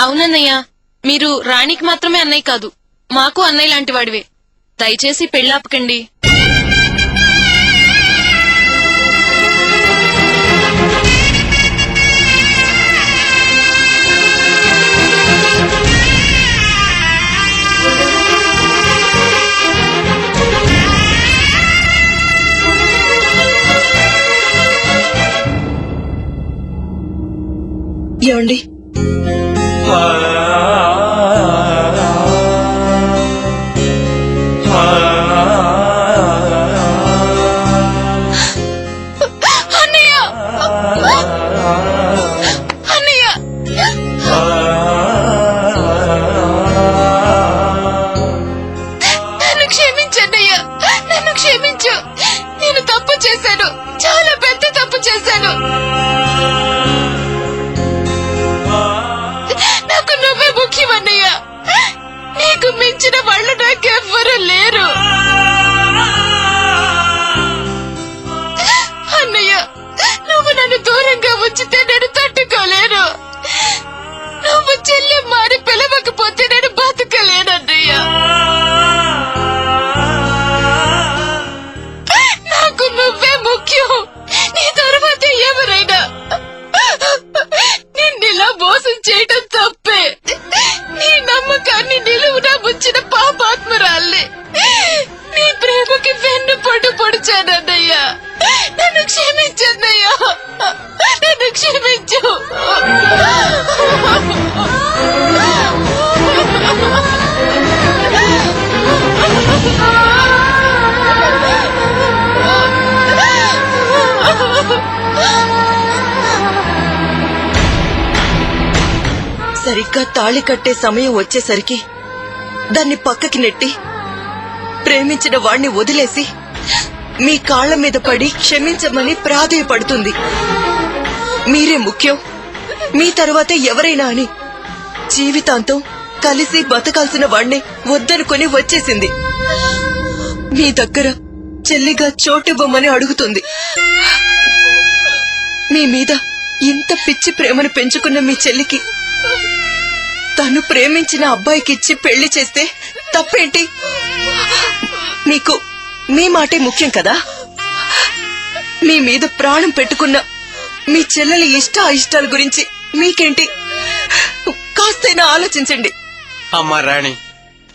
అవునన్నయ్య, మీరు రాణికి మాత్రమే అన్నయ్య కాదు, మాకు అన్నయ్య లాంటి వాడివే. దయచేసి పెళ్లాపకండి. ఏమండి, సరిగ్గా తాళి కట్టే సమయం వచ్చేసరికి దాన్ని పక్కకి నెట్టి ప్రేమించిన వాణ్ణి వదిలేసి మీ కాళ్ల మీద పడి క్షమించమని ప్రాధేయపడుతుంది. మీరే ముఖ్యం, మీ తరువాతే ఎవరైనా అని జీవితాంతం కలిసి బతకాల్సిన వాణ్ణి వద్దనుకొని వచ్చేసింది. మీ దగ్గర చెల్లిగా చోటివ్వమని అడుగుతుంది. మీ మీద ఇంత పిచ్చి ప్రేమను పెంచుకున్న మీ చెల్లికి తను ప్రేమించిన అబ్బాయికిచ్చి పెళ్లి చేస్తే తప్పేంటి? మీకు మీ మాటే ముఖ్యం కదా. మీ మీద ప్రాణం పెట్టుకున్న మీ చెల్లెలి ఇష్టాయిష్టాల గురించి మీకేంటి? కాస్తైనా ఆలోచించండి. అమ్మా రాణి,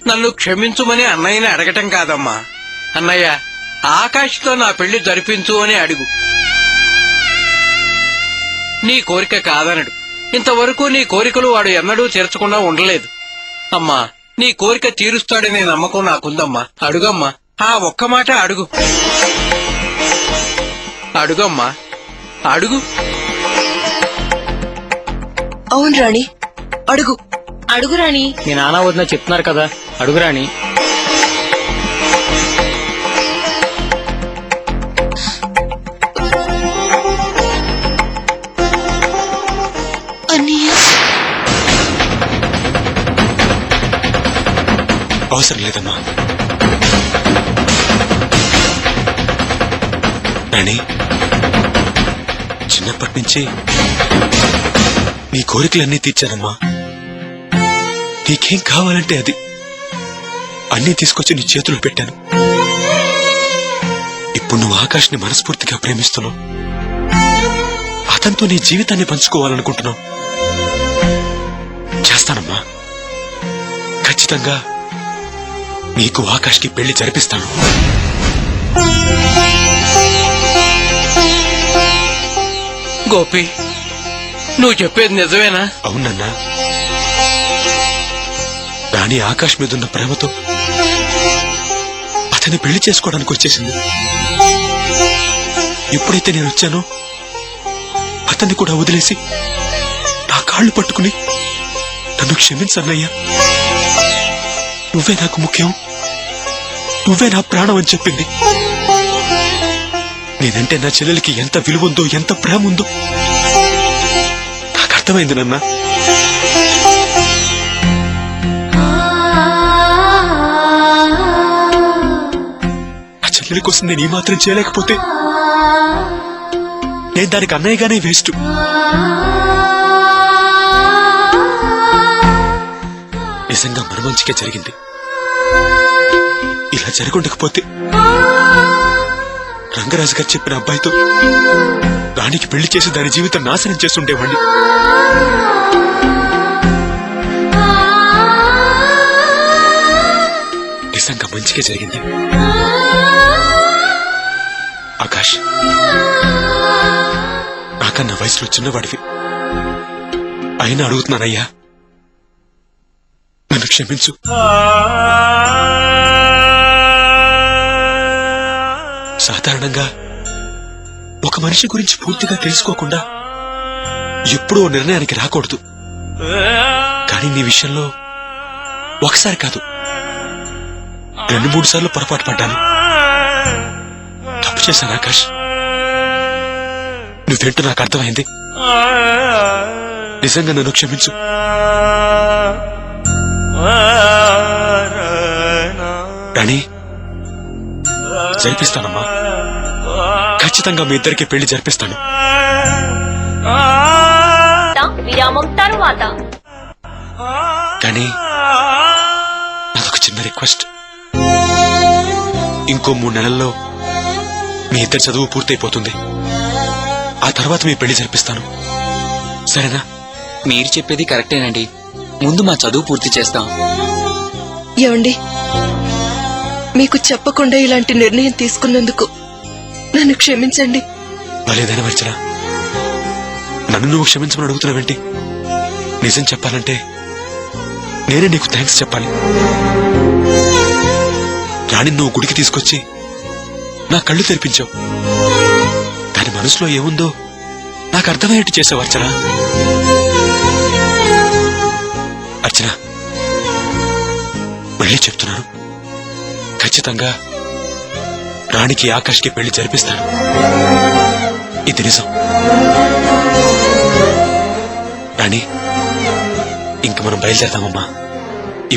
నన్ను క్షమించుమని అన్నయ్యని అడగటం కాదమ్మా. అన్నయ్య, ఆకాష్తో నా పెళ్లి జరిపించు అని అడుగు. నీ కోరిక కాదనడు. ఇంతవరకు నీ కోరికలు వాడు ఎన్నడూ తీర్చకుండా ఉండలేదు. అమ్మా, నీ కోరిక తీరుస్తాడనే నమ్మకం నాకుందమ్మా. అడుగమ్మా, ఆ ఒక్క మాట అడుగు. అడుగమ్మా, అడుగు. అవును రాణి, అడుగు. అడుగు రాణి. మీ నాన్న వదిన చెప్తున్నారు కదా, అడుగు రాణి. అవసరం లేదమ్మా. రాణి, చిన్నప్పటి నుంచి నీ కోరికలన్నీ తీర్చానమ్మా. నీకేం కావాలంటే అది అన్నీ తీసుకొచ్చి నీ చేతులు పెట్టాను. ఇప్పుడు నువ్వు ఆకాష్ని మనస్ఫూర్తిగా ప్రేమిస్తున్నావు. అతనితో నీ జీవితాన్ని పంచుకోవాలనుకుంటున్నావు. చేస్తానమ్మా, ఖచ్చితంగా నీకు ఆకాష్కి పెళ్లి జరిపిస్తాను. గోపి, నువ్వు చెప్పేది నిజమేనా? అవునన్నా. రాణి ఆకాష్ మీదున్న ప్రేమతో అతన్ని పెళ్లి చేసుకోవడానికి వచ్చేసింది. ఎప్పుడైతే నేను వచ్చానో అతన్ని కూడా వదిలేసి నా కాళ్ళు పట్టుకుని నన్ను క్షమించన్నయ్యా, నువ్వే నాకు ముఖ్యం, నువ్వే నా ప్రాణం అని చెప్పింది. నేనంటే నా చెల్లెలికి ఎంత విలువ ఉందో, ఎంత ప్రేమ ఉందో నాకు అర్థమైంది నాన్న. నా చెల్లెలి కోసం నేను ఈ మాత్రం చేయలేకపోతే నేను దానికి అన్నయ్యగానే వేస్ట్. మంచిగా జరిగింది. ఇలా జరగకపోతే రంగరాజు గారు చెప్పిన అబ్బాయితో రాణికి పెళ్లి చేసి దాని జీవితం నాశనం చేస్తుండేవాణ్ణి. నిజంగా మంచిగా జరిగింది. ఆకాష్, నాకన్నా వయసులో చిన్నవాడివి అయినా అడుగుతున్నానయ్యా, నన్ను క్షమించు. సాధారణంగా ఒక మనిషి గురించి పూర్తిగా తెలుసుకోకుండా ఎప్పుడూ నిర్ణయానికి రాకూడదు. కానీ నీ విషయంలో ఒకసారి కాదు 2-3 సార్లు పొరపాటు పడ్డాను. తప్పు చేశాను ఆకాష్. నువ్వేంటో నాకు అర్థమైంది. నిజంగా నన్ను క్షమించు. రాణి, జరిపిస్తానమ్మా. ఖచ్చితంగా మీ ఇద్దరికి పెళ్లి జరిపిస్తాను. విరామం తరువాత కానీ నాదొక చిన్న రిక్వెస్ట్. ఇంకో 3 నెలల్లో మీ ఇద్దరి చదువు పూర్తయిపోతుంది. ఆ తర్వాత మీ పెళ్లి జరిపిస్తాను. సరేనా? మీరు చెప్పేది కరెక్టేనండి. ముందు మా చదువు పూర్తి చేస్తాం. ఏమండి, మీకు చెప్పకుండా ఇలాంటి నిర్ణయం తీసుకున్నందుకు నన్ను క్షమించండి. భలేదైనా అర్చన, నన్ను నువ్వు క్షమించమని అడుగుతున్నావేంటి? నిజం చెప్పాలంటే నేనే నీకు థ్యాంక్స్ చెప్పాలి. రాణి నువ్వు గుడికి తీసుకొచ్చి నా కళ్ళు తెరిపించావు. దాని మనసులో ఏముందో నాకు అర్థమయ్యేట్టు చేసావు అర్చన. అర్చన, మళ్ళీ చెప్తున్నాను, ఖచ్చితంగా రాణికి ఆకాష్కి పెళ్లి జరిపిస్తాను. ఇది నిజం. రాణి, ఇంక మనం బయలుదేరదామమ్మా.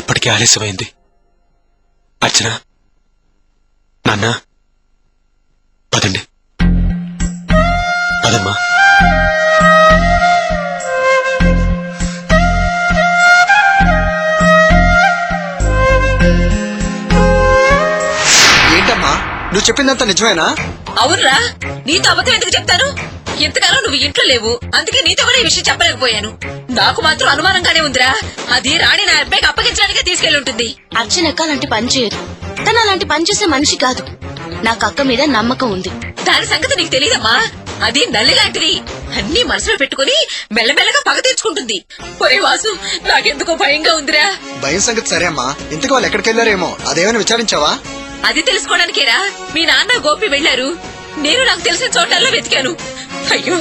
ఇప్పటికే ఆలస్యమైంది. అర్చన, నాన్న, పదండి. పదమ్మా. ఏంటమ్మా, నువ్వు చెప్పిందంతా నిజమేనా? అవునరా, నీతో అబద్ధం ఎందుకు చెప్తాను? ఇంతకాలం నువ్వు ఇంట్లో లేవు, అందుకే నీతో కూడా ఈ విషయం చెప్పలేకపోయాను. నాకు మాత్రం అనుమానంగానే ఉందిరా. అది రాణి నా అబ్బాయికి అప్పగించడానికే తీసుకెళ్లి ఉంటుంది. అర్చనక్క అలాంటి పని చేయదు. తను అలాంటి పని చేసే మనిషి కాదు. నాకు అక్క మీద నమ్మకం ఉంది. దాని సంగతి నీకు తెలియదమ్మా. అది నల్లి లాంటిది. అన్ని మనసులో పెట్టుకుని మెల్లమెల్లగా పగ తెచ్చుకుంటుంది. ఒరే వాసు, నాకెందుకో భయంగా ఉందిరా. భయం సంగతి సరే అమ్మా, ఇంతకు వాళ్ళు ఎక్కడికి వెళ్లారేమో అదేమైనా విచారించావా? అది తెలుసుకోవడానికేరా మీ నాన్న గోపి వెళ్లారు. నేను నాకు తెలిసిన చోటల్లో వెతికాను. అయ్యో,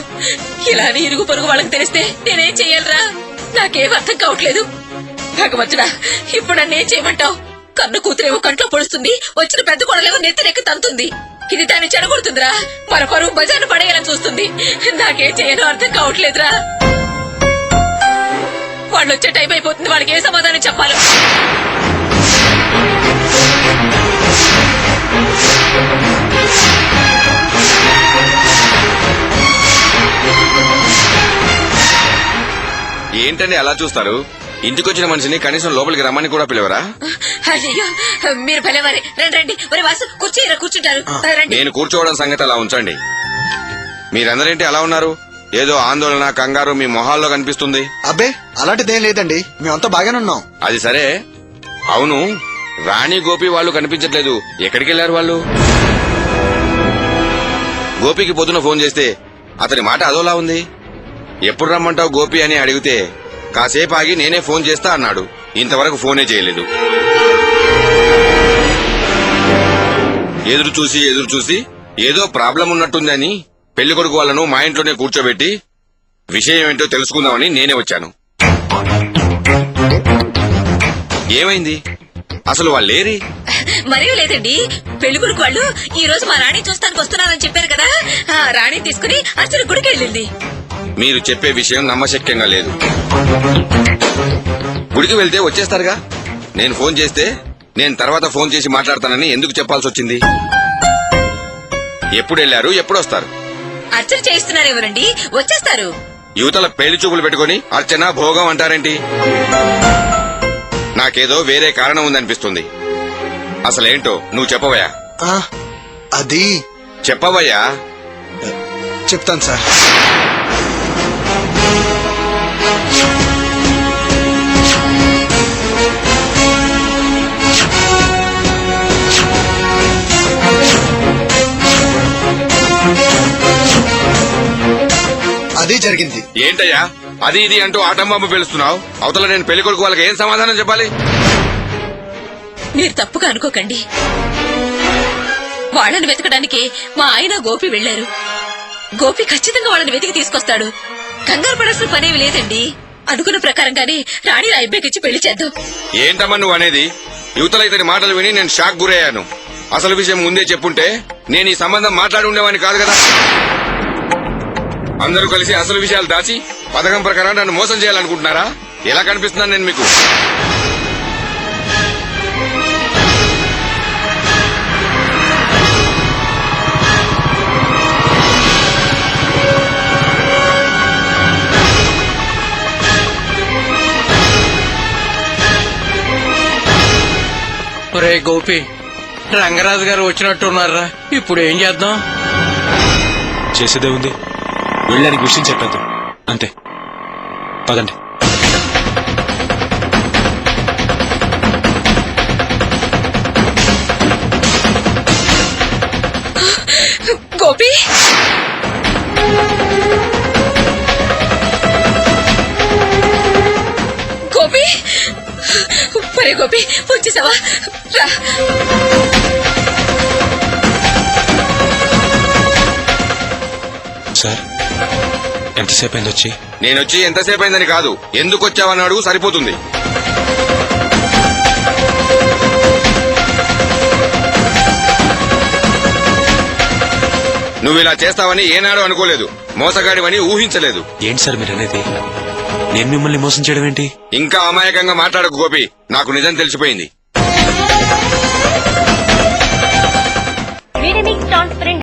ఇలానే ఇరుగు పొరుగు వాళ్ళకి తెలిస్తే నేనేం చెయ్యాలరా? నాకేం అర్థం కావట్లేదు. భగవంతుడా, ఇప్పుడు నన్నేం చేయమంటావు? కన్ను కూతురేమో కంట్లో పొడుస్తుంది, వచ్చిన పెద్ద కొడలేమో నెత్తినెక్కి తంతుంది. ఇది దాన్ని చెడగొడుతుందిరా. మన పరువు బజార్ను పడేయాలని చూస్తుంది. నాకేం చేయనో అర్థం కావట్లేదురా. వాళ్ళు వచ్చే టైం అయిపోతుంది. వాళ్ళకి ఏ సమాధానం చెప్పాలో. ఏంటండి అలా చూస్తారు? ఇంటికొచ్చిన మనిషిని కనీసం లోపలికి రమ్మని కూడా పిలవరా? అయ్యో, మీరు భలేవారే. రండి రండి. ఒరే వాసు, కూర్చోరా, కూర్చుంటారు. రండి. నేను కూర్చోవడం సంగతి అలా ఉంచండి. మీరందరేంటి అలా ఉన్నారు? ఏదో ఆందోళన, కంగారు మీ మొహాల్లో కనిపిస్తుంది. అబ్బే, అలాంటిదేం లేదండి, మేమంతా బాగానే ఉన్నాం. అది సరే, అవును, రాణి గోపి వాళ్ళు కనిపించట్లేదు. ఎక్కడికి వెళ్లారు వాళ్ళు? గోపికి పొద్దున ఫోన్ చేస్తే అతని మాట అదోలా ఉంది. ఎప్పుడు రమ్మంటావు గోపి అని అడిగితే కాసేపు ఆగి నేనే ఫోన్ చేస్తా అన్నాడు. ఇంతవరకు ఫోనే చేయలేదు. ఎదురు చూసి ఏదో ప్రాబ్లం ఉన్నట్టుందని పెళ్లి కొడుకు వాళ్ళను మా ఇంట్లోనే కూర్చోబెట్టి విషయం ఏంటో తెలుసుకుందామని నేనే వచ్చాను. ఏమైంది? అసలు వాళ్ళేరి? మరేం లేదండి, పెళ్లి కొడుకు వాళ్ళు ఈ రోజు మా రాణి చూస్తానికి వస్తున్నారని చెప్పారు కదా. ఆ రాణి తీసుకుని అర్చన గుడికి వెళ్ళింది. మీరు చెప్పే విషయం నమ్మశక్యంగా లేదు. గుడికి వెళ్తే వచ్చేస్తారుగా. నేను ఫోన్ చేస్తే నేను తర్వాత ఫోన్ చేసి మాట్లాడతానని ఎందుకు చెప్పాల్సి వచ్చింది? ఎప్పుడు వెళ్లారు, ఎప్పుడు వస్తారు? అర్చన చేయిస్తున్నారేమోనండి, వచ్చేస్తారు. యువతల పెళ్లి చూపులు పెట్టుకుని అర్చన భోగం అంటారేంటి? నాకేదో వేరే కారణం ఉందనిపిస్తుంది. అసలేంటో నువ్వు చెప్పవయ్యా. ఆ, అది చెప్పవయ్యా. చెప్తాను సార్. అది జరిగింది. ఏంటయ్యా అది ఇది అంటూ ఆటంబాంబు పేలుస్తున్నావు? అవతల నేను పెళ్లి కొడుకు వాళ్ళకి ఏం సమాధానం చెప్పాలి? మీరు తప్పుగా అనుకోకండి. వాళ్ళని వెతకడానికి మా ఆయన గోపి వెళ్లారు. గోపి ఖచ్చితంగా వాళ్ళని వెతికి తీసుకొస్తాడు. కంగారు పడాల్సిన పనేవి లేదండి. అనుకున్న ప్రకారంగానే రాణి నా అబ్బాయికిచ్చి పెళ్లి చేద్దాం. ఏంటమ్మా నువ్వు అనేది? యువతల ఇతని మాటలు విని నేను షాక్ గురయ్యాను. అసలు విషయం ముందే చెప్పుంటే నేను ఈ సంబంధం మాట్లాడి ఉండేవాడిని కాదు కదా. అందరూ కలిసి అసలు విషయాలు దాచి పథకం ప్రకారం నన్ను మోసం చేయాలనుకుంటున్నారా? ఎలా కనిపిస్తున్నాను నేను మీకు? ఒరే గోపి, రంగరాజు గారు వచ్చినట్టున్నారా? ఇప్పుడు ఏం చేద్దాం? చేసేదే ఉంది, వెళ్ళడానికి విషయం చెప్పద్దు అంతే. పదండి. గోపి, గోపి, ఒరే గోపి, వచ్చేసావా? రా. సార్, ఎంతసేపు అయింది వచ్చి? నేనొచ్చి ఎంతసేపు అయిందని కాదు, ఎందుకు వచ్చావని అడుగు సరిపోతుంది. నువ్వు ఇలా చేస్తావని ఏనాడు అనుకోలేదు. మోసగాడివని ఊహించలేదు. ఏంటి సార్ మీరు అనేది? నేను మిమ్మల్ని మోసం చేయడం ఏంటి? ఇంకా అమాయకంగా మాట్లాడకు గోపి. నాకు నిజం తెలిసిపోయింది.